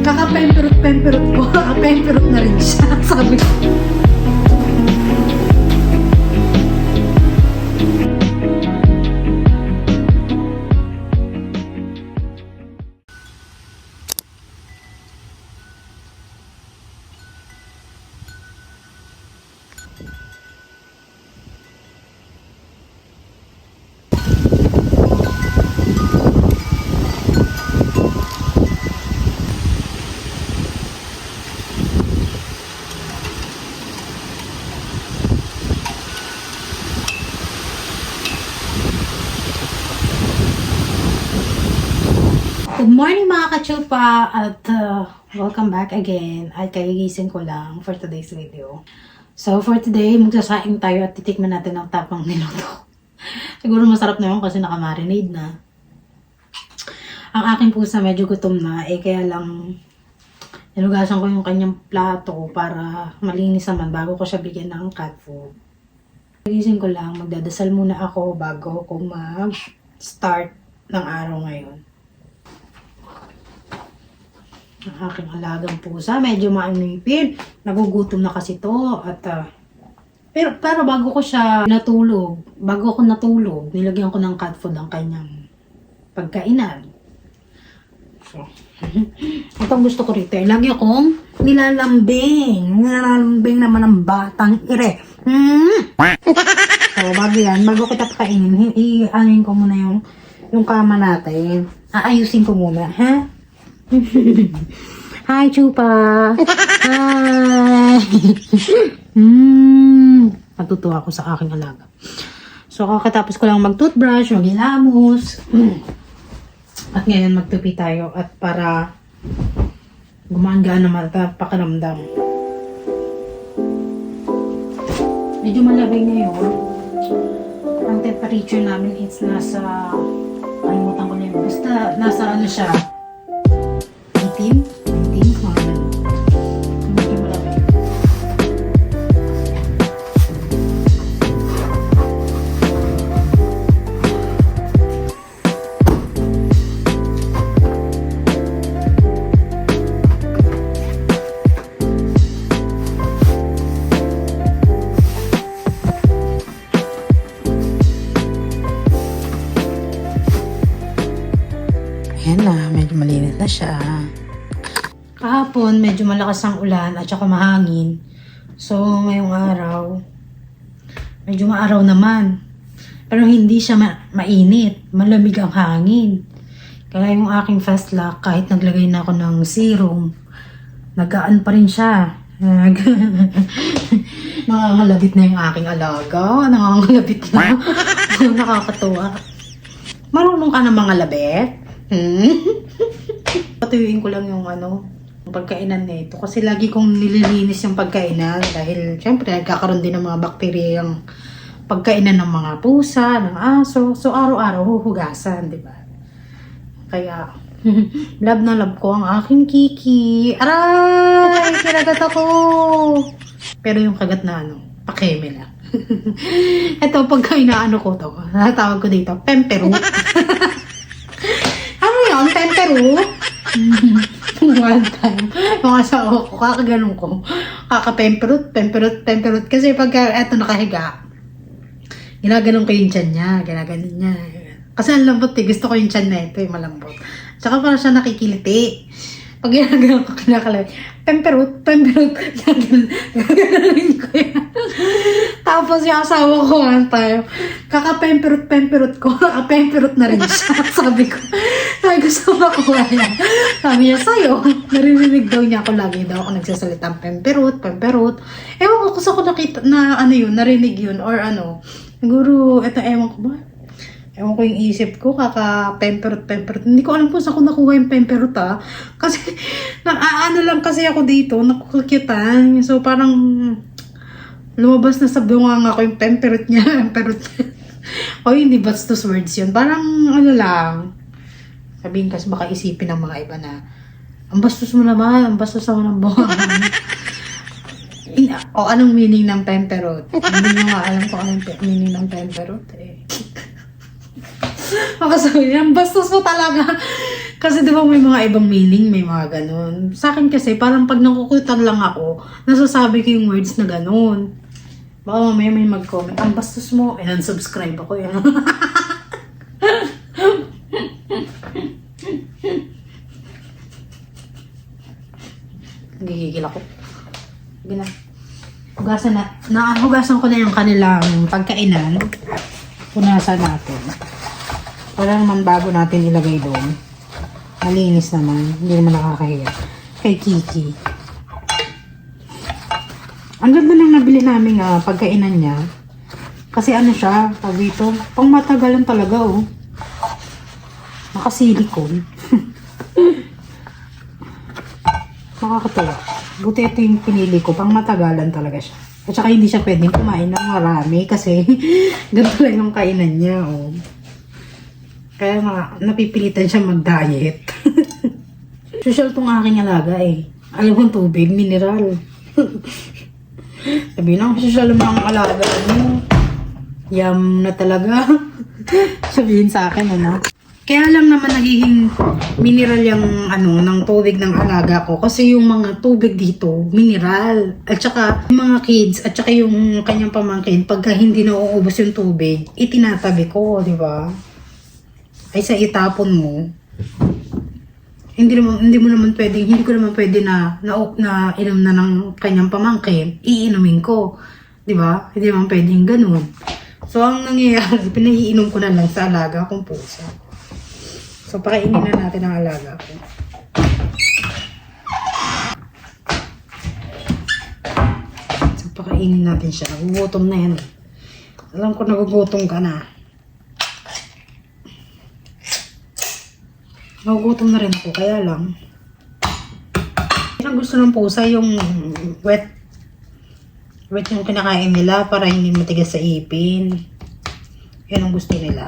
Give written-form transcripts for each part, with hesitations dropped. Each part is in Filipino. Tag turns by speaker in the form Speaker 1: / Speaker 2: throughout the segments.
Speaker 1: Kaka-pemperot ko. Kaka-pemperot na rin siya. Sabi ko. Good morning mga kachupa at welcome back again at kagigising ko lang for today's video. So for today, magsasaing tayo at titikman natin ang tapang niluto. Siguro masarap na yun kasi nakamarinade na. Ang aking pusa medyo gutom na kaya lang nilugasan ko yung kanyang plato para malinis naman bago ko siya bigyan ng cat food. Kagigising ko lang, magdadasal muna ako bago ko mag-start ng araw ngayon. Ang aking alagang pusa, medyo maanipin. Nagugutom na kasi to at pero bago ko siya natulog, bago ako natulog, nilagyan ko ng cat food ang kanyang pagkainan. So, itong gusto ko rito, lagi akong nilalambing naman ng batang ire. So, bago kita pakainin, i-anin ko muna yung kama natin. Aayusin ko muna, ha? Hi, Chupa! Hi! Natutuwa ako sa aking alaga. So, kakatapos ko lang mag-toothbrush, mag-ilamos. At ngayon, magtupi tayo at para gumanggaan naman at pakiramdam. Medyo malamig ngayon. Ang temperature namin is nasa, kalimutan ko na yun. Basta, nasa ano siya, 19, mga ganun. Medyo malamig. Ayan na, medyo malinis na siya. Kahapon, medyo malakas ang ulan at saka mahangin. So, ngayong araw, medyo maaraw naman. Pero hindi siya mainit. Malamig ang hangin. Kaya yung aking fast lock, kahit naglagay na ako ng serum, nagaan pa rin siya. Nangangalabit na yung aking alaga. Nangangalabit na. Nakakatuwa. Marunong ka na mga labit? Patuyuin ko lang yung pagkainan nito kasi lagi kong nililinis yung pagkainan dahil syempre nagkakaroon din ng mga bakterya yung pagkainan ng mga pusa, ng aso. So araw-araw huhugasan, di ba? Kaya love na love ko ang aking Kiki. Aray! Kinagat ako! Pero yung kagat na pakeme lang. Ito pagka inaano ko to, natawag ko dito, pemperut. Ano yun? Pemperut? One time. Yung asawa ko, kakaganon ko. Pemperut. Kasi pagka eto nakahiga, ginaganon ko yung tiyan niya. Ginaganon niya. Kasi ang lambot Gusto ko yung tiyan na ito, yung malambot. Tsaka parang siya nakikiliti. Pag ginaganon ko, kinakalawin. Pemperut. Gaganonin ko yan. Tapos yung asawa ko, tayo, kaka-pemperot ko, pemperot na rin siya. Sabi ko sa makuha niya. Sabi niya, sa'yo, naririnig daw niya ako lagi daw ako nagsasalitang pemperot. Ewan ko kung saan ko nakita na ano yun, narinig yun, or ano. Siguro, eto ewan ko ba? Ewan ko yung isip ko, kaka-pemperot. Hindi ko alam kung saan ko nakuha yung pemperot Kasi, ano lang kasi ako dito, nakukukyutan. So, parang, lumabas na sa bunganga ko yung pemperot niya. O, hindi bastos words yun. Parang, ano lang. Sabihin kasi baka isipin ng mga iba na, ang bastos mo naman, ang bastos naman ng bunganga. O, anong meaning ng pemperot? Hindi nyo nga alam kung anong meaning ng pemperot eh. Makasabi yan, bastos mo talaga. Kasi di ba may mga ibang meaning, may mga ganun. Sa akin kasi, parang pag nakukutan lang ako, nasasabi ko yung words na ganun. Baka mamaya may mag-comment, ang bastos mo, and unsubscribe ako yan. Gigigil ako. Hugasan ko na yung kanilang pagkainan. Punasan natin. Wala naman bago natin ilagay doon. Malinis naman. Hindi naman nakakahiya. Kay Kiki. Ang ganda nang nabili namin pagkainan niya. Kasi ano siya, sabi ito, pang matagalan talaga oh. Naka-silicone. Nakakatawa. Buti ito yung pinili ko, pang matagalan talaga siya. At saka hindi siya pwedeng kumain ng marami kasi ganito lang yung kainan niya oh. Kaya napipilitan siya mag-diet. Social tong aking alaga eh. Alam kong tubig, mineral. Sabi na, social ang mga alaga mo. Yum na talaga. Sabihin sa akin, ano. Kaya lang naman nagiging mineral yung ng tubig ng alaga ko. Kasi yung mga tubig dito, mineral. At saka yung mga kids, at saka yung kanyang pamangkin, pagka hindi na uubos yung tubig, itinatabi ko, di ba? Ay sa itapon mo, hindi ko naman pwede na inom na ng kanyang pamangkin, iinumin ko. Di ba? Hindi naman pwedeng ganun. So, ang nangyayari, pinahiinom ko na lang sa alaga kong pusa. So, pakainin na natin ang alaga ko. So, pakainin natin siya. Gugutom na yan. Alam ko nagugutom ka na. Nagugutom na rin ako, kaya lang. Ang gusto ng pusa yung wet yung kinakain nila para hindi matigas sa ipin. Yan ang gusto nila.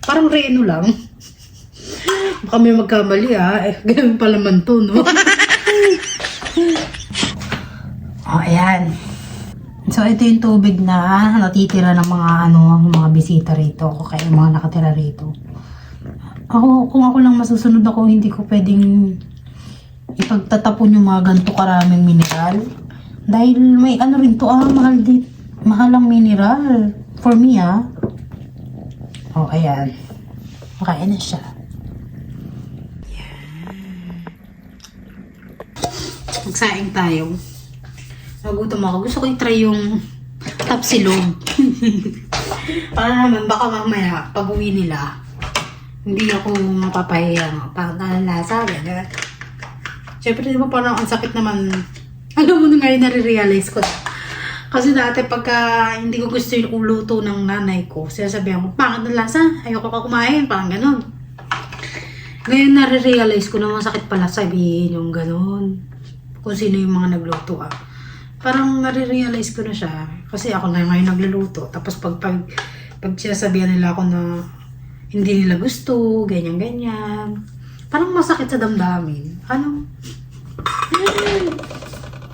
Speaker 1: Parang reno lang. Baka may magkamali ganun pala man to, no? Ayan. So, ito yung tubig na natitira ng mga bisita rito. O kaya yung mga nakatira rito. Kung ako lang masusunod ako, hindi ko pwedeng ipagtatapon yung mga ganito karaming mineral. Dahil may rin to, mahal ang mineral. For me, ayan. Makain na siya. Ayan. Magsaing tayo. Nagutom ako. Gusto ko i-try yung tapsilog. Para naman, baka mamaya, pag uwi nila, hindi ako mapapahiya. Parang nalalasa, gano'n. Siyempre, di ba parang ang sakit naman. Alam mo na ngayon, nare-realize ko. Kasi dati pagka hindi ko gusto yung uluto ng nanay ko, sinasabihan ko, pangit ng lasa, ayoko ka kumain, parang gano'n. Ngayon, nare-realize ko na masakit pala sabihin yung gano'n. Kung sino yung mga nagluto Parang nare-realize ko na siya. Kasi ako na ngayon nagluluto. Tapos pag sinasabihan nila ako na hindi nila gusto, ganyan-ganyan. Parang masakit sa damdamin.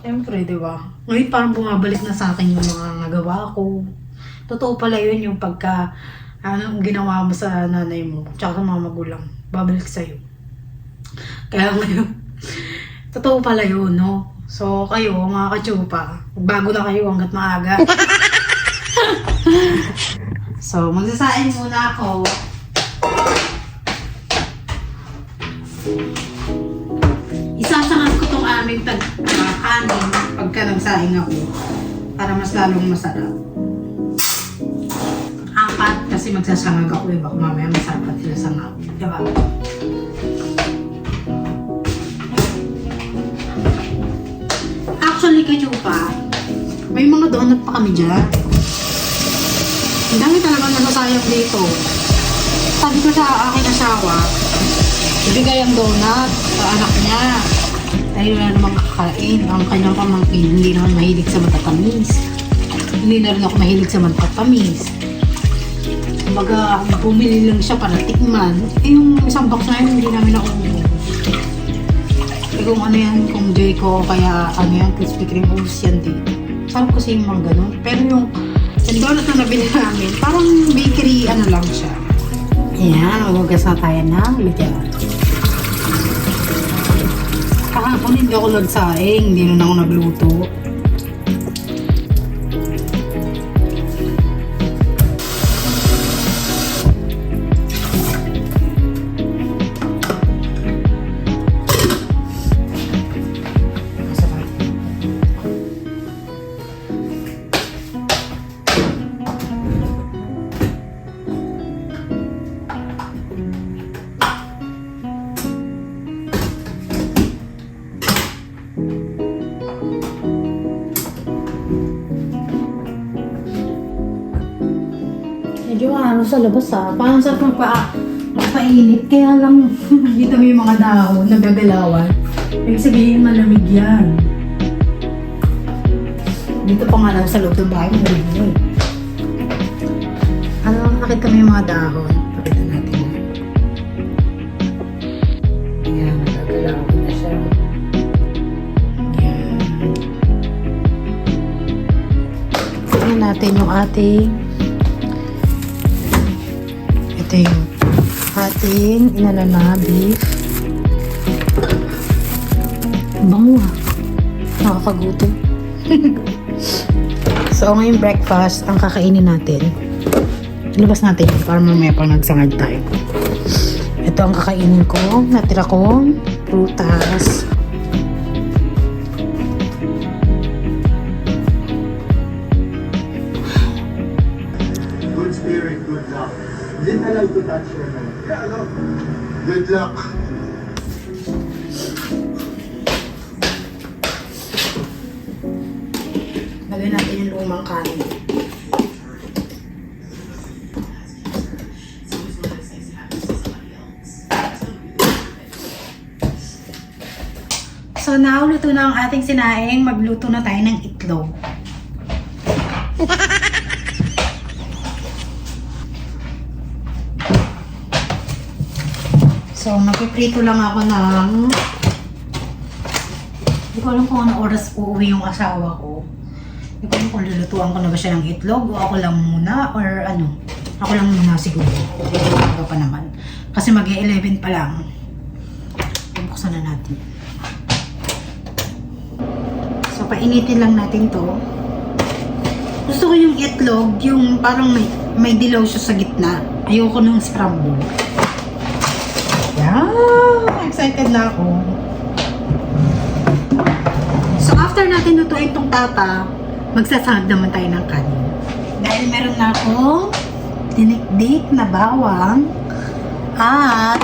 Speaker 1: Siyempre, di ba? Ngayon parang bumabalik na sa akin yung mga nagawa ko. Totoo pala yun yung pagka ginawa mo sa nanay mo, tsaka sa mga magulang, babalik sa'yo. Kaya ngayon, totoo pala yun, no? So, kayo, mga kachupa, bago na kayo hanggat maaga. So, magsasain muna ako. Isasangat ko tong aming kanin pagka nagsaing ako. para mas lalong masarap. 4 kasi magsasangag ako baka mamaya masarap at sila sangag. Diba? Actually, kachupa, may mga donut pa kami dyan. Ang dami talaga nasasayang dito. Sabi ko sa aking asawa, ibigay ang donut sa anak niya. Dahil wala namang kakain. Ang kanyang pamangkin, hindi naman mahilig sa matatamis. Hindi na rin ako mahilig sa matatamis. Kumbaga, bumili lang siya para tikman. Eh, yung isang box na yun, hindi namin ako eh, kung ano yan, kung Jayco, kaya ano yan, Krispy Kreme, ubus yan dito. Sarap kasi yung mga ganun. Pero yung donut na nabili namin, parang bakery, ano lang siya. Ayan, hugas na tayo ng bigyan. Kahapon hindi ako nagsaing, hindi na ako nagluto. Medyo ano sa labas parang sa magpainit, kaya lang dito may mga dahon nagagalawan. Ibig sabihin malamig yan. Dito pa nga lang sa loob ng bahay, malamig yun. Ano, nakita mo yung mga dahon? Pakita natin. Ayan, nagagalawan na siya. Ayan. Tingnan natin yung ating ito yung ating inala na beef. Bango nakakagutom. So ngayong breakfast ang kakainin natin. Ilabas natin para mamaya pang nagsangag tayo. Ito ang kakainin ko. Natira kong prutas.
Speaker 2: Good spirit, good luck. Didn't allow to touch your hand. Yeah, no. Good luck.
Speaker 1: Lagyan natin yung lumang kanin. So now, luto na ang ating sinaing. Magluto na tayo ng itlog. So, magpiprito lang ako ng... Hindi ko alam kung anong oras uuwi yung asawa ko. Hindi ko alam kung lulutuan ko na ba siya ng itlog o ako lang muna or ano. Ako lang muna siguro. Ako pa naman. Kasi mag-11 pa lang. Buksan na natin. So, painitin lang natin to. Gusto ko yung itlog, yung parang may dilaw siya sa gitna. Ayoko ng scramble. Yeah, excited na ako. So, after natin lutuin itong tata, magsasahag naman tayo ng kanin. Dahil meron na akong dinikdik na bawang at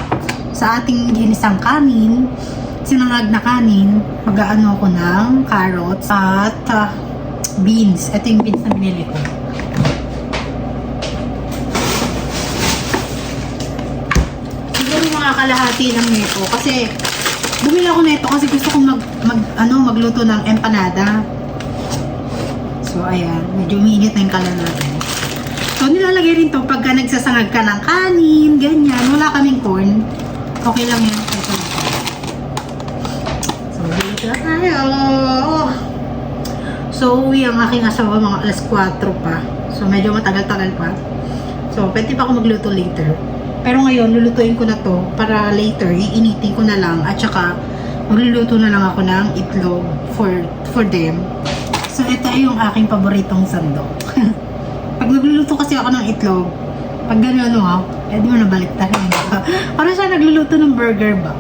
Speaker 1: sa ating ginisang kanin, sinangag na kanin, mag-aano ako ng carrots at beans. Ito yung beans na binili ko. Kalahati lang nito kasi bumili ako nito kasi gusto kong magluto ng empanada. So ayan, medyo uminit na yung kalan natin. So nilalagay rin to pagka nagsasangag ka ng kanin, ganyan. Wala kaming corn. Okay lang yan. So dito na tayo. So uwi ang aking asawa mga alas 4 pa. So medyo matagal-tagal pa. So pwede pa ako magluto later. Pero ngayon, lulutuin ko na to para later, iinitin ko na lang at saka magluluto na lang ako ng itlog for them. So, ito yung aking paboritong sandok. Pag nagluluto kasi ako ng itlog, pag gano'n di mo nabalik tayo. Parang siya nagluluto ng burger ba?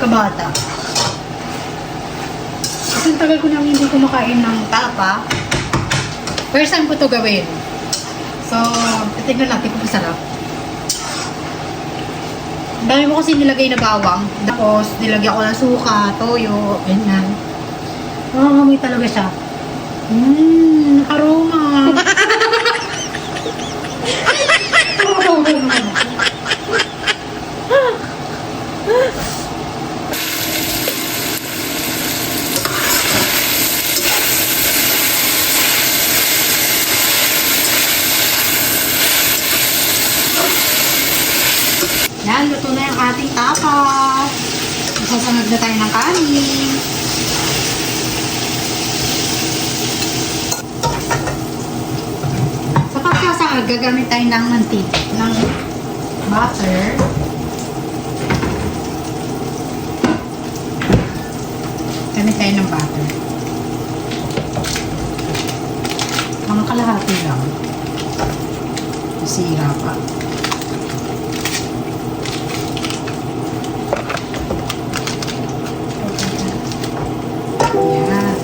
Speaker 1: pagkabata. Kasi ang tagal ko nang hindi kumakain ng tapa. First time ko to gawin. So, titignan natin kung masarap. Ang dami mo kasi nilagay na bawang. Tapos, nilagyan ko ng suka, toyo, ganyan. Nangangamoy talaga siya. Aroma. Yan, luto na yung ating tapas. Sasanag na tayo ng kanin. Sa pagkasangag, gagamit tayo ng mantika, ng butter. Gamit tayo ng butter. Mga kalahati lang. Masira pa. Yan.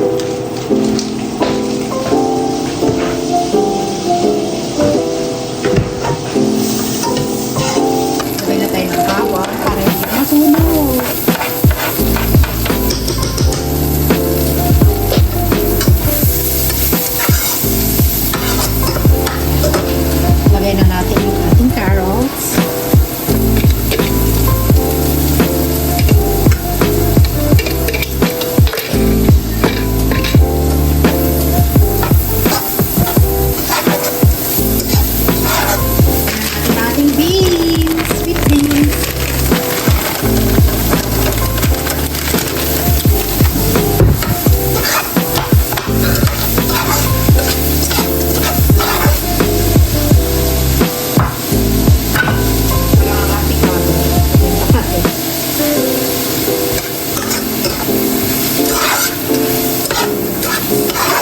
Speaker 1: Sabay na tayo ng bawang para hindi masunog. Lagay na natin yung ating carrots. Ating beans, sweet beans.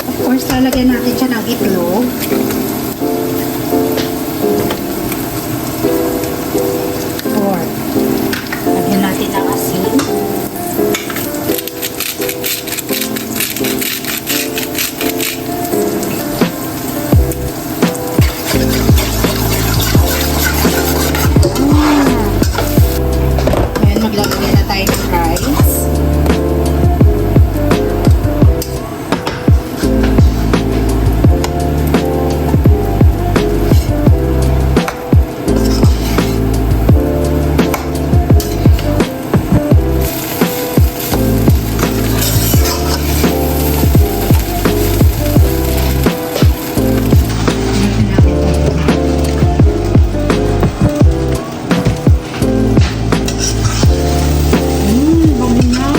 Speaker 1: Of course, lalagyan natin siya ng itlog. Pork. Lagyan natin ng asin. Ayan, maglagay na tayo ng rice. Bango na.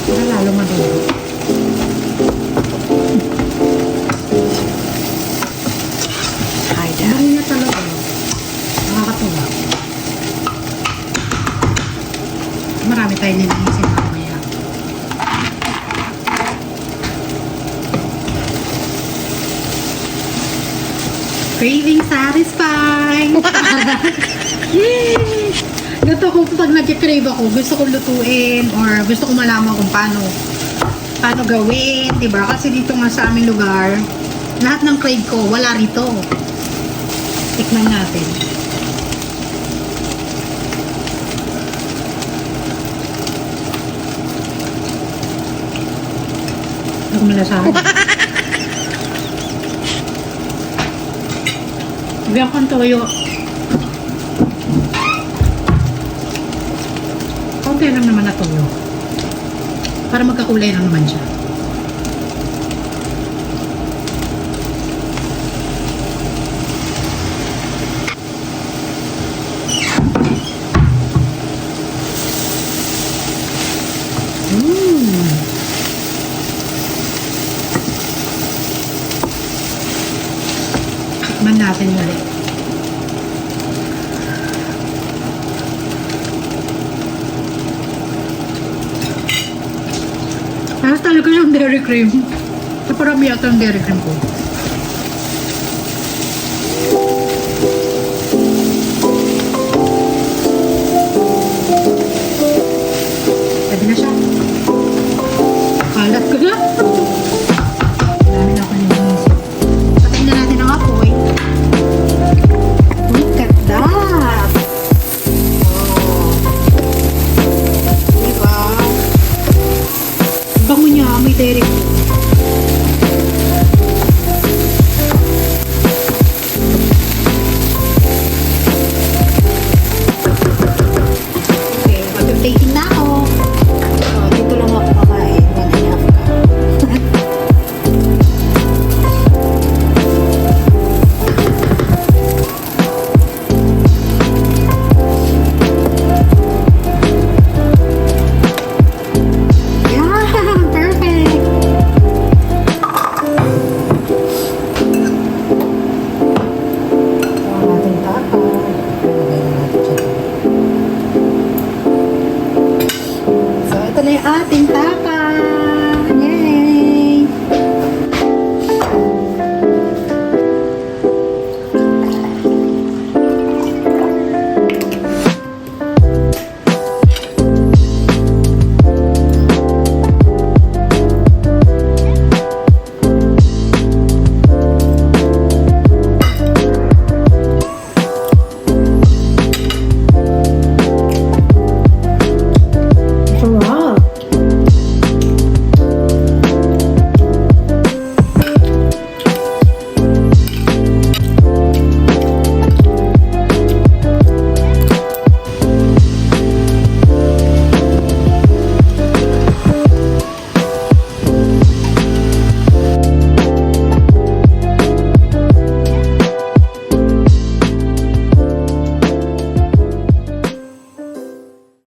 Speaker 1: Para lalo maduro. Ay, dahil na talaga. Nakakatuwa. Marami tayong nilisin mamaya. Craving satisfied! Yay! Ganito ko pag nag-crave ako, gusto kong lutuin or gusto kong malaman kung paano gawin, diba? Kasi dito nga sa aming lugar, lahat ng crave ko, wala rito. Tikman natin. Huwag malasahan. Bigyan ko ng toyo. Kaunti lang naman na toyo. Para magkakulay lang naman siya. Tikman natin ulit. Tapos talaga yung dairy cream.
Speaker 3: Kaparami yata ang dairy cream ko.